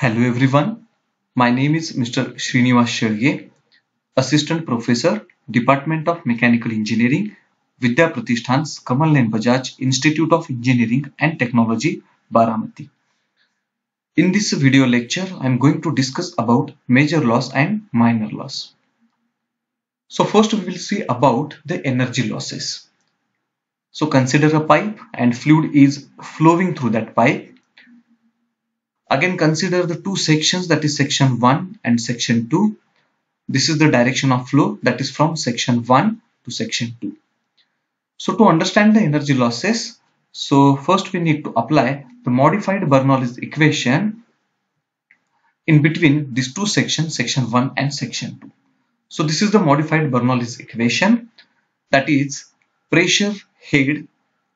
Hello everyone, my name is Mr. Srinivas Sherge, Assistant Professor, Department of Mechanical Engineering, Vidya Pratishthan's Kamal Nayan Bajaj Institute of Engineering and Technology, Baramati. In this video lecture, I am going to discuss about major loss and minor loss. So first we will see about the energy losses. So consider a pipe and fluid is flowing through that pipe. Again consider the two sections, that is section 1 and section 2. This is the direction of flow, that is from section 1 to section 2. So to understand the energy losses, so first we need to apply the modified Bernoulli's equation in between these two sections, section 1 and section 2. So this is the modified Bernoulli's equation, that is pressure head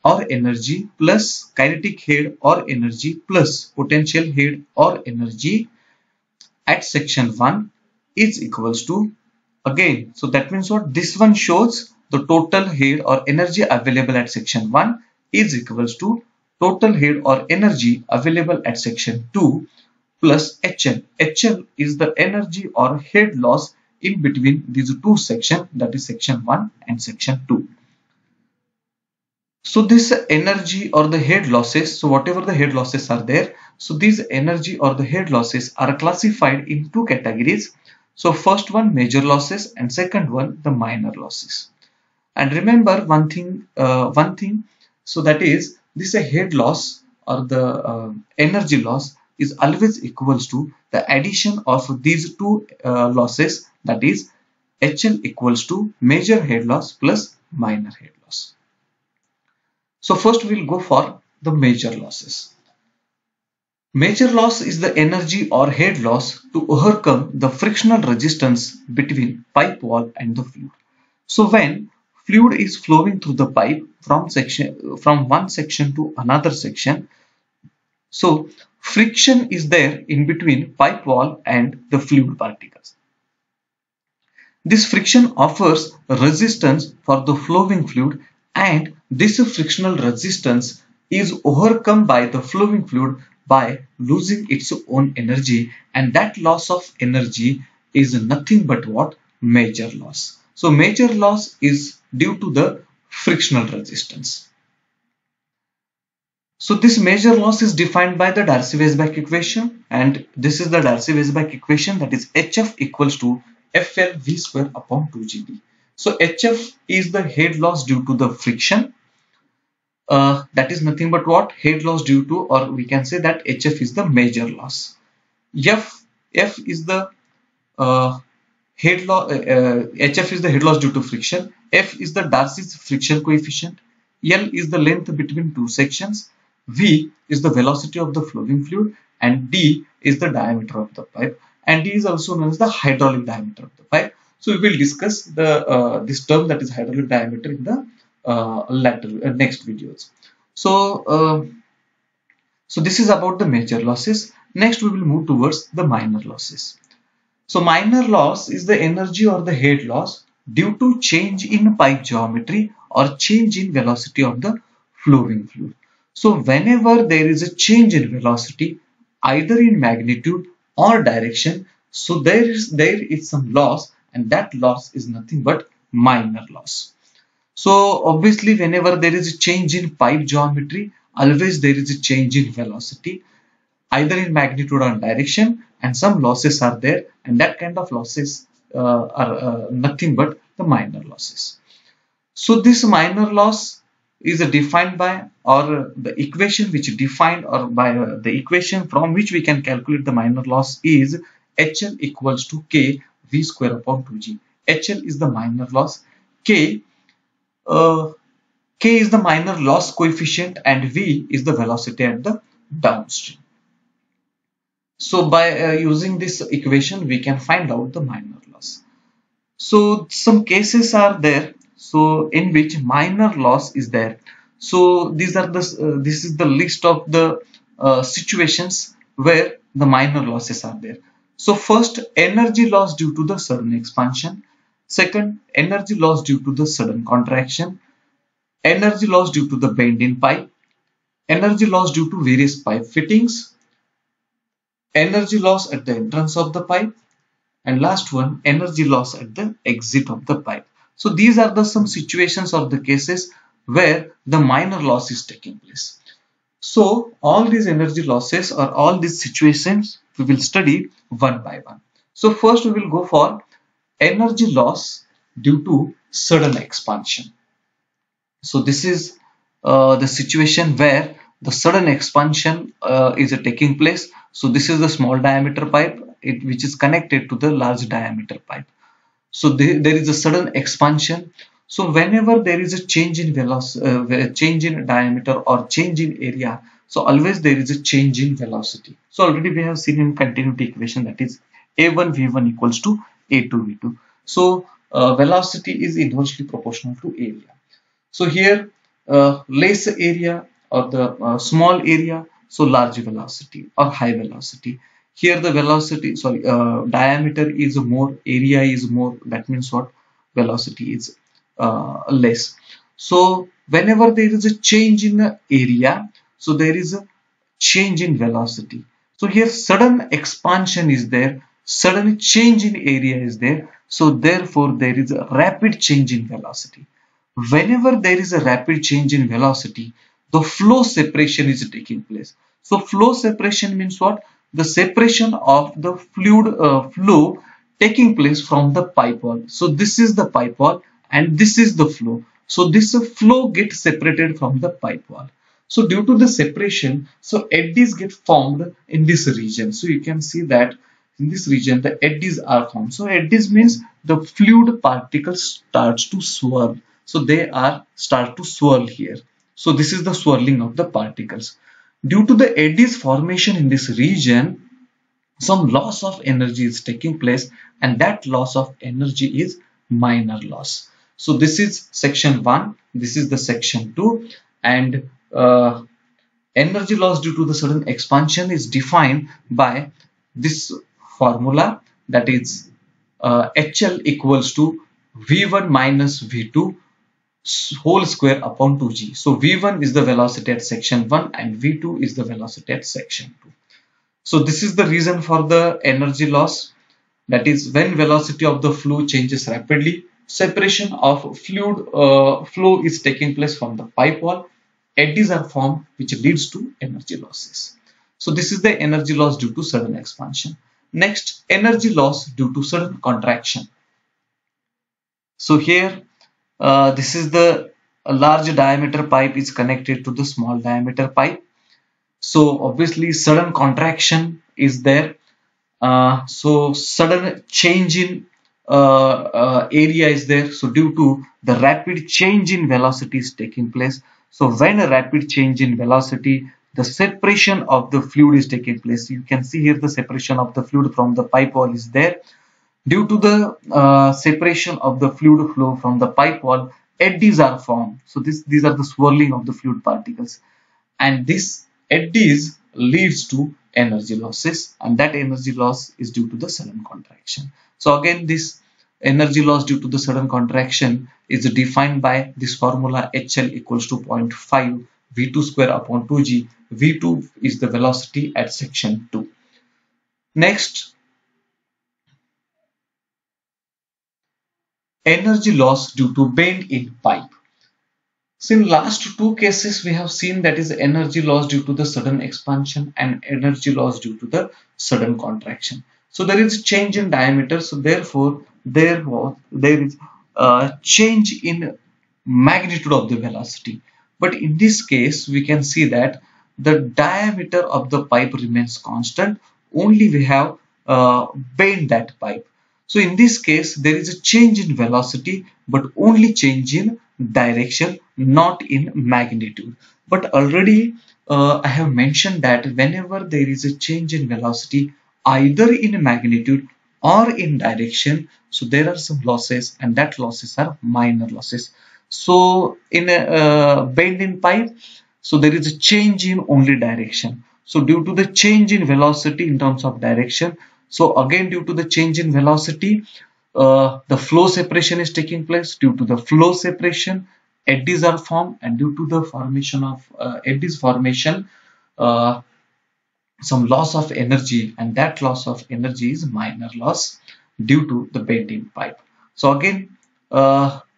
or energy plus kinetic head or energy plus potential head or energy at section 1 is equals to, again, so that means what, this one shows the total head or energy available at section 1 is equals to total head or energy available at section 2 plus HL. HL is the energy or head loss in between these two sections, that is section 1 and section 2. So this energy or the head losses, so whatever the head losses are there, so these energy or the head losses are classified in two categories. So first one major losses and second one the minor losses. And remember one thing, so that is this a head loss or the energy loss is always equals to the addition of these two losses, that is HL equals to major head loss plus minor head loss. So first we will go for the major losses. Major loss is the energy or head loss to overcome the frictional resistance between pipe wall and the fluid. So when fluid is flowing through the pipe from one section to another section, so friction is there in between pipe wall and the fluid particles. This friction offers resistance for the flowing fluid, and this frictional resistance is overcome by the flowing fluid by losing its own energy, and that loss of energy is nothing but what? Major loss. So major loss is due to the frictional resistance. So this major loss is defined by the Darcy-Weisbach equation, and this is the Darcy-Weisbach equation, that is HF equals to FL V square upon 2GB. So HF is the head loss due to the friction. That is nothing but what? Head loss due to, or we can say that HF is the major loss. F is the head loss. HF is the head loss due to friction. F is the Darcy's friction coefficient. L is the length between two sections. V is the velocity of the flowing fluid, and D is the diameter of the pipe, and D is also known as the hydraulic diameter of the pipe. So we will discuss the this term, that is hydraulic diameter, in the next videos. So so this is about the major losses. Next we will move towards the minor losses. So minor loss is the energy or the head loss due to change in pipe geometry or change in velocity of the flowing fluid. So whenever there is a change in velocity, either in magnitude or direction, so there is some loss, and that loss is nothing but minor loss. So obviously whenever there is a change in pipe geometry, always there is a change in velocity, either in magnitude or direction, and some losses are there, and that kind of losses are nothing but the minor losses. So this minor loss is defined by, or the equation which defined, or by the equation from which we can calculate the minor loss is HL equals to K V square upon 2G. HL is the minor loss, K is the minor loss coefficient, and V is the velocity at the downstream. So by using this equation we can find out the minor loss. So some cases are there, so in which minor loss is there. So these are the this is the list of the situations where the minor losses are there. So first, energy loss due to the sudden expansion. Second, energy loss due to the sudden contraction. Energy loss due to the bend in pipe. Energy loss due to various pipe fittings. energy loss at the entrance of the pipe, and last one, energy loss at the exit of the pipe. So these are the some situations or the cases where the minor loss is taking place. So all these energy losses or all these situations we will study one by one. So first we will go for energy loss due to sudden expansion. So this is the situation where the sudden expansion is taking place. So this is the small diameter pipe which is connected to the large diameter pipe. So there is a sudden expansion. So whenever there is a change in velocity, change in diameter or change in area, so always there is a change in velocity. So already we have seen in continuity equation, that is a1 v1 equals to a2 v2. So velocity is inversely proportional to area. So here less area or the small area, so large velocity or high velocity. Here the velocity, sorry, diameter is more, area is more. That means what? Velocity is less. So whenever there is a change in the area, so there is a change in velocity. So here sudden expansion is there, sudden change in area is there. So therefore there is a rapid change in velocity. Whenever there is a rapid change in velocity, the flow separation is taking place. So flow separation means what? The separation of the fluid flow taking place from the pipe wall. So this is the pipe wall and this is the flow. So this flow gets separated from the pipe wall. So due to the separation, so eddies get formed in this region. So you can see that in this region the eddies are formed. So eddies means the fluid particles starts to swirl. So they are start to swirl here. So this is the swirling of the particles. Due to the eddies formation in this region, some loss of energy is taking place, and that loss of energy is minor loss. So this is section 1, this is the section 2, and energy loss due to the sudden expansion is defined by this formula, that is HL equals to V1 minus V2 whole square upon 2g. So V1 is the velocity at section 1 and V2 is the velocity at section 2. So this is the reason for the energy loss, that is when velocity of the flow changes rapidly, separation of fluid flow is taking place from the pipe wall, eddies are formed which leads to energy losses. So this is the energy loss due to sudden expansion. Next, energy loss due to sudden contraction. So here this is the large diameter pipe is connected to the small diameter pipe. So obviously sudden contraction is there. So sudden change in area is there. So due to the rapid change in velocity is taking place. So when a rapid change in velocity, the separation of the fluid is taking place. You can see here the separation of the fluid from the pipe wall is there. Due to the separation of the fluid flow from the pipe wall, eddies are formed. So these are the swirling of the fluid particles, and this eddies leads to energy losses, and that energy loss is due to the sudden contraction. So again, this energy loss due to the sudden contraction is defined by this formula HL equals to 0.5 V2 square upon 2g. V2 is the velocity at section 2. Next, energy loss due to bend in pipe. So in last two cases we have seen, that is energy loss due to the sudden expansion and energy loss due to the sudden contraction. So there is change in diameter, so therefore there is a change in magnitude of the velocity. But in this case we can see that the diameter of the pipe remains constant, only we have bent that pipe. So in this case there is a change in velocity but only change in direction, not in magnitude. But already I have mentioned that whenever there is a change in velocity either in magnitude or in direction, so there are some losses, and that losses are minor losses. So in a bend in pipe, so there is a change in only direction. So due to the change in velocity in terms of direction, so again due to the change in velocity, the flow separation is taking place. Due to the flow separation, eddies are formed, and due to the formation of eddies formation, some loss of energy, and that loss of energy is minor loss due to the bend in pipe. So again,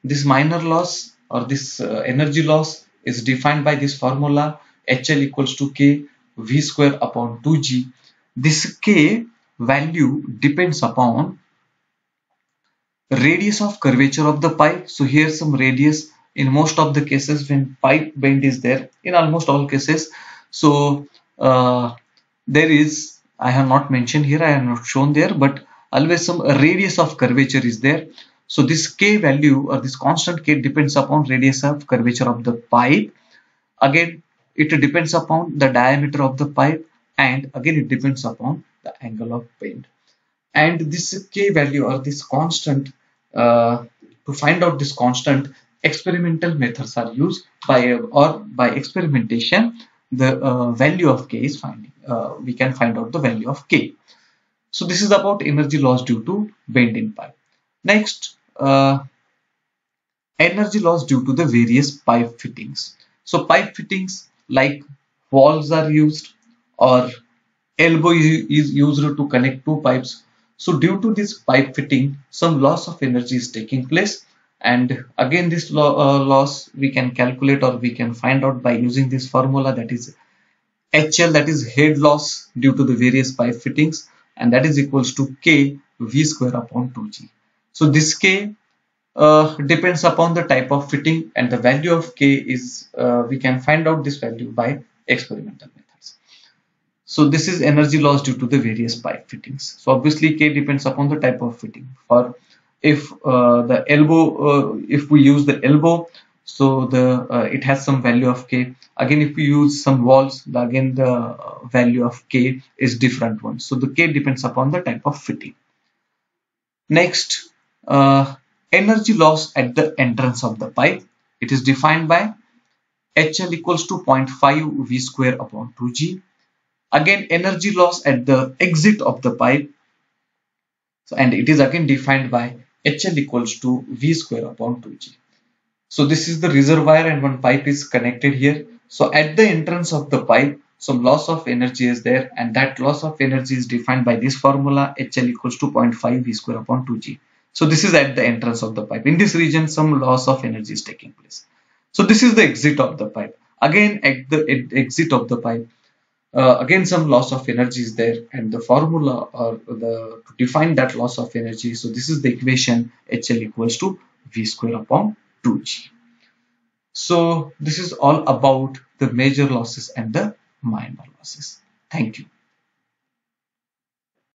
this minor loss or this energy loss is defined by this formula HL equals to K V square upon 2G. This K value depends upon radius of curvature of the pipe. So here some radius in most of the cases when pipe bend is there, in almost all cases. So there is, I have not mentioned here, I have not shown there, but always some radius of curvature is there. So this K value or this constant K depends upon radius of curvature of the pipe. Again, it depends upon the diameter of the pipe, and again it depends upon the angle of bend. And this K value or this constant, to find out this constant, experimental methods are used by experimentation. The value of K is finding. We can find out the value of K. So this is about energy loss due to bend in pipe. Next, energy loss due to the various pipe fittings. So pipe fittings like walls are used, or elbow is used to connect two pipes. So due to this pipe fitting, some loss of energy is taking place, and again this loss we can calculate or we can find out by using this formula, that is HL, that is head loss due to the various pipe fittings, and that is equals to K V square upon 2G. So this K depends upon the type of fitting, and the value of K is, we can find out this value by experimental methods. So this is energy loss due to the various pipe fittings. So obviously K depends upon the type of fitting. For if the elbow, if we use the elbow, so the it has some value of K. Again, if we use some walls, again the value of K is different one. So the K depends upon the type of fitting. Next, energy loss at the entrance of the pipe. It is defined by HL equals to 0.5 V square upon 2G. Again, energy loss at the exit of the pipe. So, and it is again defined by HL equals to V square upon 2G. So this is the reservoir and one pipe is connected here. So at the entrance of the pipe, some loss of energy is there, and that loss of energy is defined by this formula HL equals to 0.5 V square upon 2G. So this is at the entrance of the pipe. In this region, some loss of energy is taking place. So this is the exit of the pipe. Again, at the exit of the pipe, again some loss of energy is there, and the formula or to define that loss of energy, so this is the equation HL equals to V square upon 2G. So this is all about the major losses and the minor losses. Thank you.